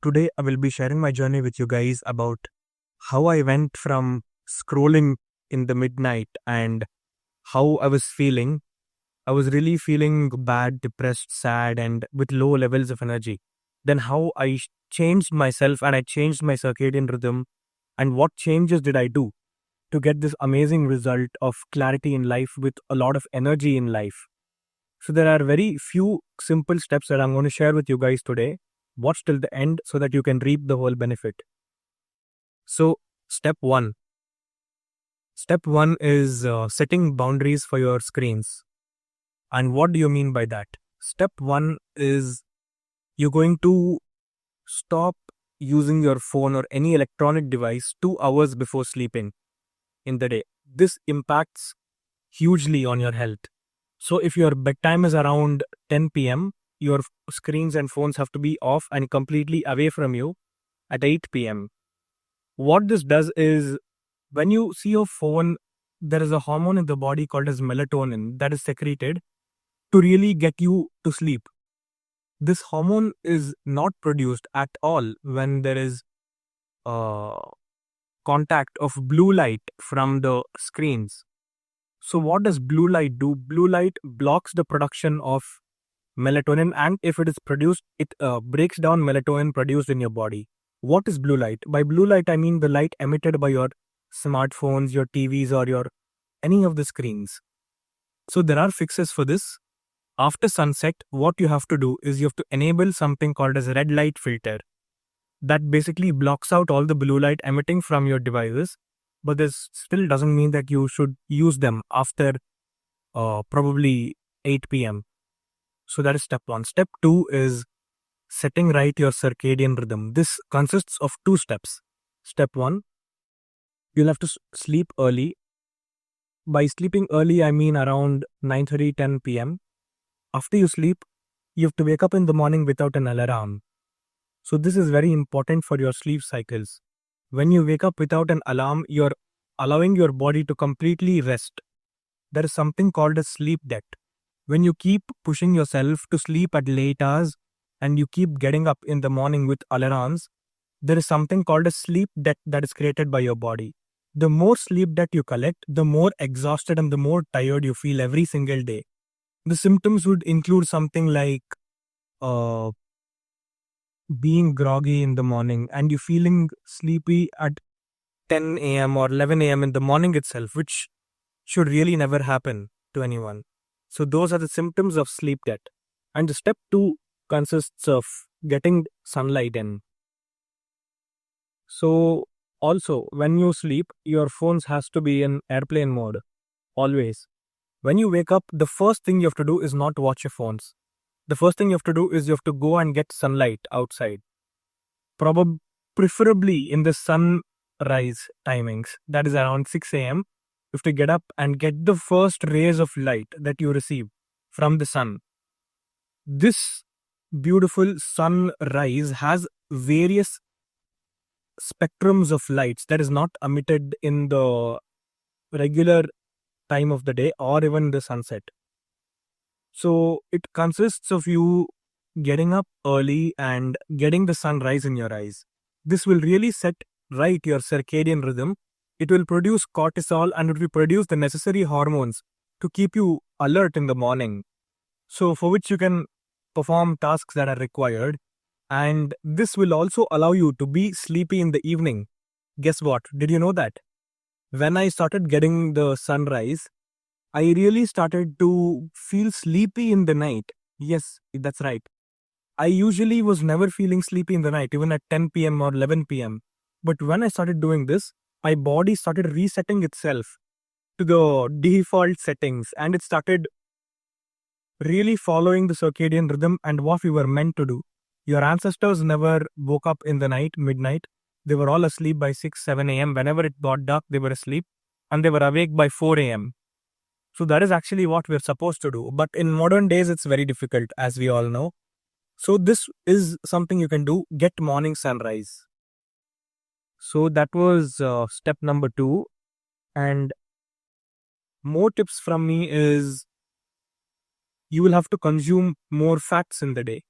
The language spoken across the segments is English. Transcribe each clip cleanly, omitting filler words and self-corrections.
Today, I will be sharing my journey with you guys about how I went from scrolling in the midnight and how I was feeling. I was really feeling bad, depressed, sad, and with low levels of energy. Then, how I changed myself and I changed my circadian rhythm, and what changes did I do to get this amazing result of clarity in life with a lot of energy in life. So, there are very few simple steps that I'm going to share with you guys today. Watch till the end so that you can reap the whole benefit. So, step one. Step one is setting boundaries for your screens. And what do you mean by that? Step one is you're going to stop using your phone or any electronic device 2 hours before sleeping in the day. This impacts hugely on your health. So, if your bedtime is around 10 p.m., your screens and phones have to be off and completely away from you at 8 p.m. What this does is when you see your phone, there is a hormone in the body called as melatonin that is secreted to really get you to sleep. This hormone is not produced at all when there is uh, contact of blue light from the screens. So, what does blue light do? Blue light blocks the production of melatonin, and if it is produced, it breaks down melatonin produced in your body. What is blue light? By blue light, I mean the light emitted by your smartphones, your TVs, or your any of the screens. So there are fixes for this. After sunset, what you have to do is you have to enable something called as red light filter. That basically blocks out all the blue light emitting from your devices, but this still doesn't mean that you should use them after probably 8 p.m. So that is step one. Step two is setting right your circadian rhythm. This consists of two steps. Step one, you'll have to sleep early. By sleeping early, I mean around 9:30, 10 p.m. After you sleep, you have to wake up in the morning without an alarm. So this is very important for your sleep cycles. When you wake up without an alarm, you're allowing your body to completely rest. There is something called a sleep debt. When you keep pushing yourself to sleep at late hours and you keep getting up in the morning with alarms, there is something called a sleep debt that is created by your body. The more sleep debt you collect, the more exhausted and the more tired you feel every single day. The symptoms would include something like uh, being groggy in the morning and you feeling sleepy at 10 a.m. or 11 a.m. in the morning itself, which should really never happen to anyone. So, those are the symptoms of sleep debt. And the step two consists of getting sunlight in. So, also, when you sleep, your phones has to be in airplane mode, always. When you wake up, the first thing you have to do is not watch your phones. The first thing you have to do is you have to go and get sunlight outside. Preferably in the sunrise timings, that is around 6 a.m. You have to get up and get the first rays of light that you receive from the sun. This beautiful sunrise has various spectrums of lights that is not emitted in the regular time of the day or even the sunset. So it consists of you getting up early and getting the sunrise in your eyes. This will really set right your circadian rhythm. It will produce cortisol and it will produce the necessary hormones to keep you alert in the morning. So for which you can perform tasks that are required. And this will also allow you to be sleepy in the evening. Guess what? Did you know that? When I started getting the sunrise, I really started to feel sleepy in the night. Yes, that's right. I usually was never feeling sleepy in the night, even at 10 p.m. or 11 p.m. But when I started doing this, my body started resetting itself to the default settings and it started really following the circadian rhythm and what we were meant to do. Your ancestors never woke up in the night, midnight. They were all asleep by 6, 7 a.m. Whenever it got dark, they were asleep and they were awake by 4 a.m. So that is actually what we're supposed to do. But in modern days, it's very difficult, as we all know. So this is something you can do. Get morning sunrise. So that was step number two. And more tips from me is you will have to consume more fats in the day.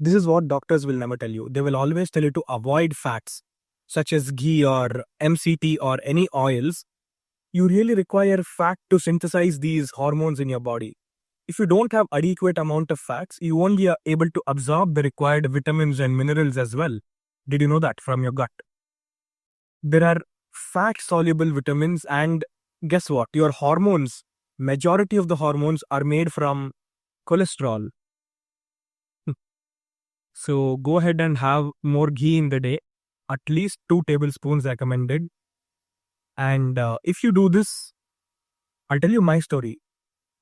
This is what doctors will never tell you. They will always tell you to avoid fats such as ghee or MCT or any oils. You really require fat to synthesize these hormones in your body. If you don't have adequate amount of fats, you won't be able to absorb the required vitamins and minerals as well. Did you know that from your gut? There are fat soluble vitamins, and guess what? Your hormones, majority of the hormones are made from cholesterol. So go ahead and have more ghee in the day, at least 2 tablespoons recommended. And if you do this, I'll tell you my story.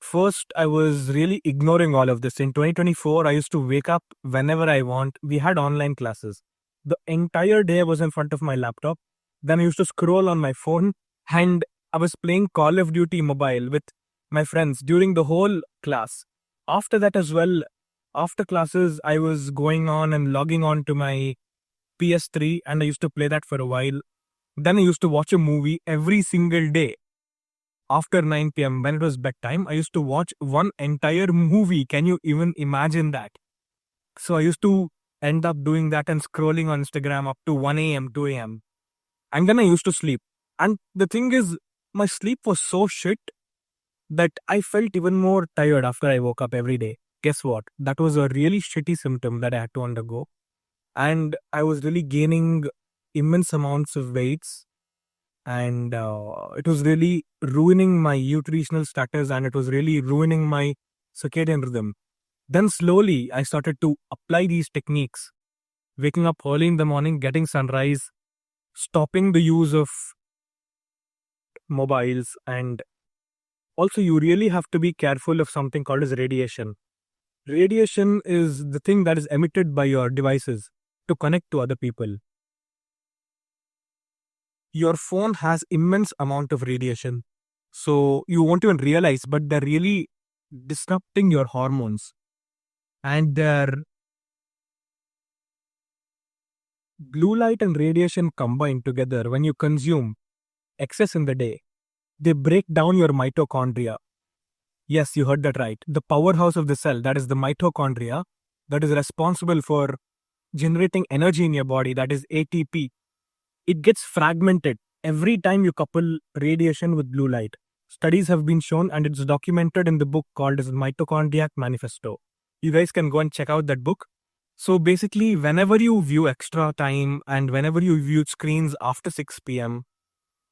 First, I was really ignoring all of this. In 2024, I used to wake up whenever I want. We had online classes. The entire day I was in front of my laptop. Then I used to scroll on my phone, and I was playing Call of Duty Mobile with my friends during the whole class. After that as well, after classes, I was going on and logging on to my PS3, and I used to play that for a while. Then I used to watch a movie every single day. After 9 p.m., when it was bedtime, I used to watch one entire movie. Can you even imagine that? So I used to end up doing that and scrolling on Instagram up to 1 a.m., 2 a.m. And then I used to sleep. And the thing is, my sleep was so shit that I felt even more tired after I woke up every day. Guess what? That was a really shitty symptom that I had to undergo. And I was really gaining immense amounts of weights. And it was really ruining my nutritional status, and it was really ruining my circadian rhythm. Then slowly I started to apply these techniques, waking up early in the morning, getting sunrise, stopping the use of mobiles, and also you really have to be careful of something called as radiation. Radiation is the thing that is emitted by your devices to connect to other people. Your phone has immense amount of radiation, so you won't even realize, but they're really disrupting your hormones, and their blue light and radiation combined together. When you consume excess in the day, they break down your mitochondria. Yes, you heard that right. The powerhouse of the cell, that is the mitochondria, that is responsible for generating energy in your body, that is ATP. It gets fragmented every time you couple radiation with blue light. Studies have been shown, and it's documented in the book called as Mitochondriac Manifesto. You guys can go and check out that book. So basically, whenever you view extra time and whenever you view screens after 6 p.m.,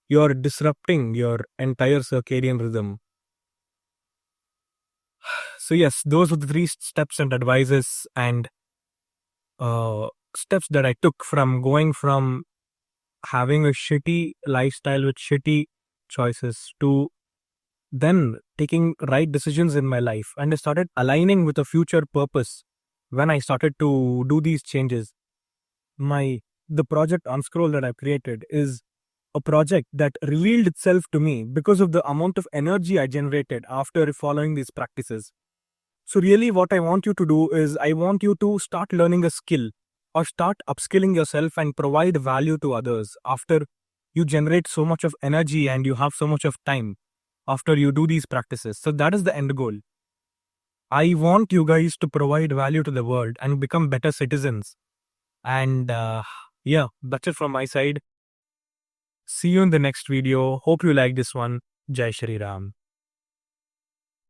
you're disrupting your entire circadian rhythm. So yes, those were the 3 steps and advices and steps that I took from going from having a shitty lifestyle with shitty choices to then taking right decisions in my life. And I started aligning with a future purpose when I started to do these changes. The project Unscroll that I've created is a project that revealed itself to me because of the amount of energy I generated after following these practices. So really what I want you to do is I want you to start learning a skill or start upskilling yourself and provide value to others after you generate so much of energy and you have so much of time after you do these practices. So that is the end goal. I want you guys to provide value to the world and become better citizens. And yeah, that's it from my side. See you in the next video. Hope you like this one. Jai Shri Ram.